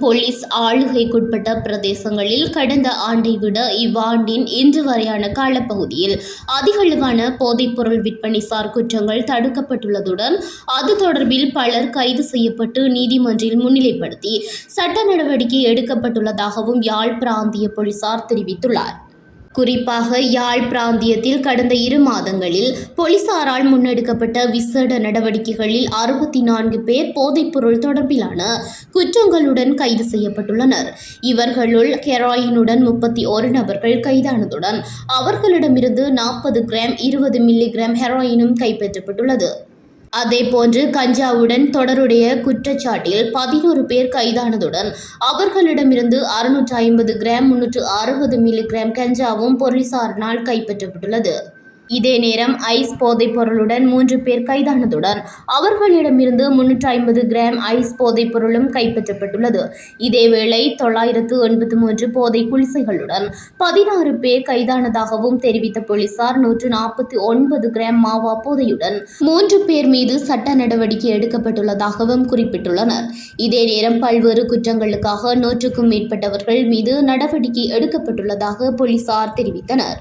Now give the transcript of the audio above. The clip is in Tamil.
போலீஸ் ஆளுகைக்குட்பட்ட பிரதேசங்களில் கடந்த ஆண்டை விட இவ்வாண்டின் இன்று வரையான காலப்பகுதியில் அதிகளவான போதைப்பொருள் விற்பனைசார் குற்றங்கள் தடுக்கப்பட்டுள்ளதுடன் அது தொடர்பில் பலர் கைது செய்யப்பட்டு நீதிமன்றில் முன்னிலைப்படுத்தி சட்ட நடவடிக்கை எடுக்கப்பட்டுள்ளதாகவும் யாழ் பிராந்திய போலீசார் தெரிவித்துள்ளார். குறிப்பாக யாழ் பிராந்தியத்தில் கடந்த 2 மாதங்களில் போலீசாரால் முன்னெடுக்கப்பட்ட விசேட நடவடிக்கைகளில் 64 பேர் போதைப்பொருள் தொடர்பிலான குற்றங்களுடன் கைது செய்யப்பட்டுள்ளனர். இவர்களுள் ஹெராயினுடன் 31 நபர்கள் கைதானதுடன் அவர்களிடமிருந்து 40 கிராம் 20 மில்லிகிராம் ஹெராயினும் கைப்பற்றப்பட்டுள்ளது. அதேபோன்று கஞ்சாவுடன் தொடருடைய குற்றச்சாட்டில் 11 பேர் கைதானதுடன் அவர்களிடமிருந்து 650 கிராம் 360 மில்லிகிராம் கஞ்சாவும் போலீசாரினால் கைப்பற்றப்பட்டுள்ளது. இதே நேரம் ஐஸ் போதைப் பொருளுடன் 3 பேர் கைதானதுடன் அவர்களிடமிருந்து 350 கிராம் ஐஸ் போதைப் பொருளும் கைப்பற்றப்பட்டுள்ளது. இதேவேளை 983 போதை குளிசைகளுடன் 16 பேர் கைதானதாகவும் தெரிவித்த போலீசார் 149 கிராம் மாவா போதையுடன் 3 பேர் மீது சட்ட நடவடிக்கை எடுக்கப்பட்டுள்ளதாகவும் குறிப்பிட்டுள்ளனர். இதே நேரம் பல்வேறு குற்றங்களுக்காக 100க்கும் மேற்பட்டவர்கள் மீது நடவடிக்கை எடுக்கப்பட்டுள்ளதாக போலீசார் தெரிவித்தனர்.